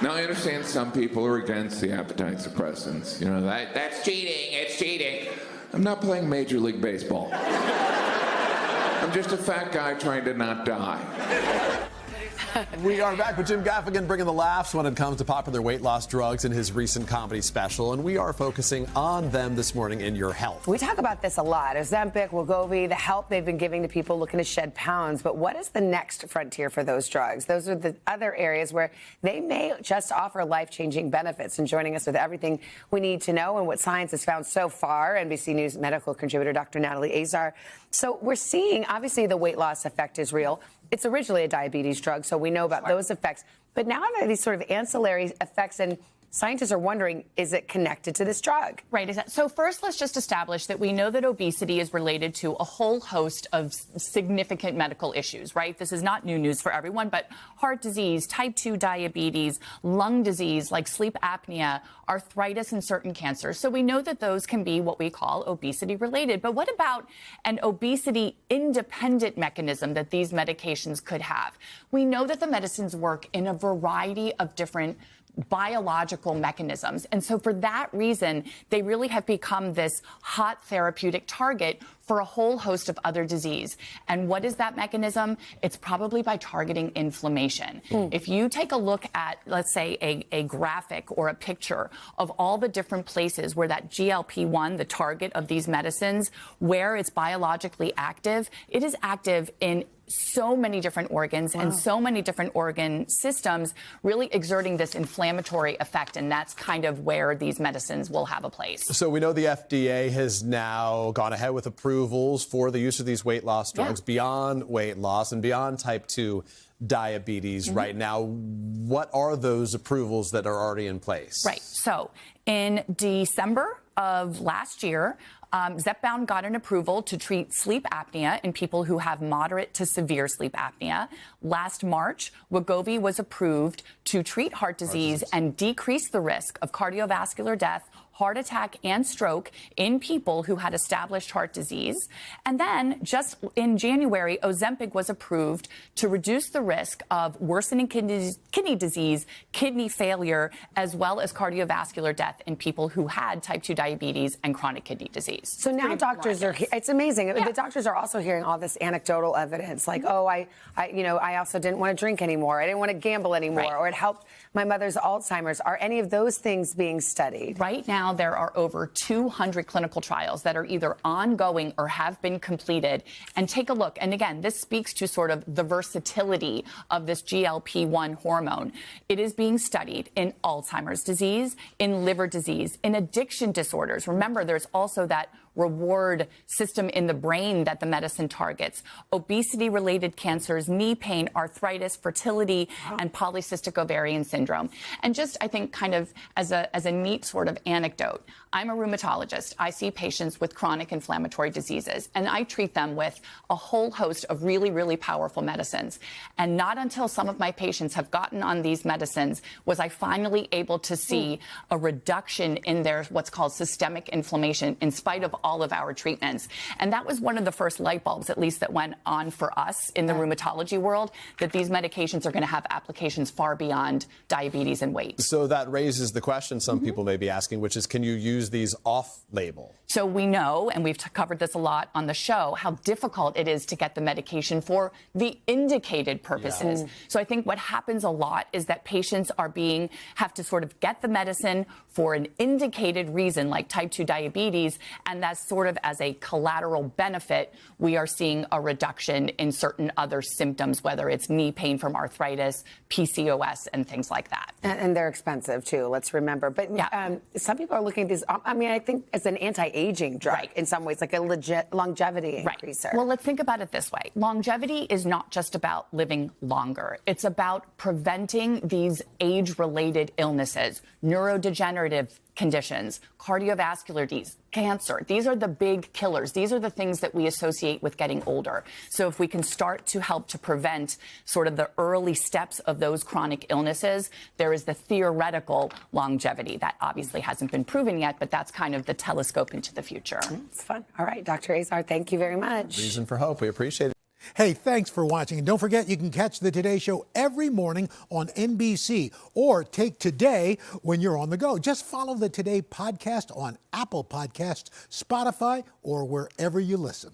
Now, I understand some people are against the appetite suppressants. You know, that's cheating, it's cheating. I'm not playing Major League Baseball. I'm just a fat guy trying to not die. We are back with Jim Gaffigan bringing the laughs when it comes to popular weight loss drugs in his recent comedy special, and we are focusing on them this morning in Your Health. We talk about this a lot. Ozempic, Wegovy, the help they've been giving to people looking to shed pounds. But what is the next frontier for those drugs? Those are the other areas where they may just offer life-changing benefits. And joining us with everything we need to know and what science has found so far, NBC News medical contributor Dr. Natalie Azar. So we're seeing, obviously, the weight loss effect is real. It's originally a diabetes drug, so we know about those effects. But now there are these sort of ancillary effects, and scientists are wondering, is it connected to this drug? Right. So first, let's just establish that we know that obesity is related to a whole host of significant medical issues, right? This is not new news for everyone, but heart disease, type 2 diabetes, lung disease like sleep apnea, arthritis, and certain cancers. So we know that those can be what we call obesity related. But what about an obesity independent mechanism that these medications could have? We know that the medicines work in a variety of different biological mechanisms. And so for that reason, they really have become this hot therapeutic target for a whole host of other disease. And what is that mechanism? It's probably by targeting inflammation. If you take a look at, let's say, a graphic or a picture of all the different places where that GLP-1, the target of these medicines, where it's biologically active, it is active in so many different organs and so many different organ systems, really exerting this inflammatory effect. And that's kind of where these medicines will have a place. So we know the FDA has now gone ahead with approvals for the use of these weight loss drugs beyond weight loss and beyond type 2 diabetes right now. What are those approvals that are already in place? Right. So in December of last year, Zepbound got an approval to treat sleep apnea in people who have moderate to severe sleep apnea. Last March, Wegovy was approved to treat heart disease and decrease the risk of cardiovascular death, heart attack, and stroke in people who had established heart disease. And then just in January, Ozempic was approved to reduce the risk of worsening kidney disease, kidney failure, as well as cardiovascular death in people who had type 2 diabetes and chronic kidney disease. So now doctors are, it's amazing. The doctors are also hearing all this anecdotal evidence, like, oh, I also didn't want to drink anymore. I didn't want to gamble anymore, or it helped my mother's Alzheimer's. Are any of those things being studied? Right now, there are over 200 clinical trials that are either ongoing or have been completed. And take a look. And again, this speaks to sort of the versatility of this GLP-1 hormone. It is being studied in Alzheimer's disease, in liver disease, in addiction disorders. Remember, there's also that reward system in the brain that the medicine targets, obesity-related cancers, knee pain, arthritis, fertility, and polycystic ovarian syndrome. And just, I think, kind of as a neat sort of anecdote, I'm a rheumatologist. I see patients with chronic inflammatory diseases, and I treat them with a whole host of really, really powerful medicines. And not until some of my patients have gotten on these medicines was I finally able to see a reduction in their what's called systemic inflammation in spite of all of our treatments. And that was one of the first light bulbs, at least, that went on for us in the rheumatology world, that these medications are going to have applications far beyond diabetes and weight. So that raises the question some people may be asking, which is, can you use these off-label? So we know, and we've covered this a lot on the show, how difficult it is to get the medication for the indicated purposes. So I think what happens a lot is that patients have to sort of get the medicine for an indicated reason, like type 2 diabetes, and that's sort of as a collateral benefit, we are seeing a reduction in certain other symptoms, whether it's knee pain from arthritis, PCOS, and things like that. And they're expensive, too, let's remember. But some people are looking at these, I mean, I think it's an anti-aging drug in some ways, like a legit longevity increaser. Well, let's think about it this way. Longevity is not just about living longer. It's about preventing these age-related illnesses, neurodegenerative conditions, cardiovascular disease, cancer. These are the big killers. These are the things that we associate with getting older. So if we can start to help to prevent sort of the early steps of those chronic illnesses, there is the theoretical longevity. That obviously hasn't been proven yet, but that's kind of the telescope into the future. It's fun. All right, Dr. Azar, thank you very much. Reason for hope. We appreciate it. Hey, thanks for watching. And don't forget, you can catch the Today Show every morning on NBC or take Today when you're on the go. Just follow the Today podcast on Apple Podcasts, Spotify, or wherever you listen.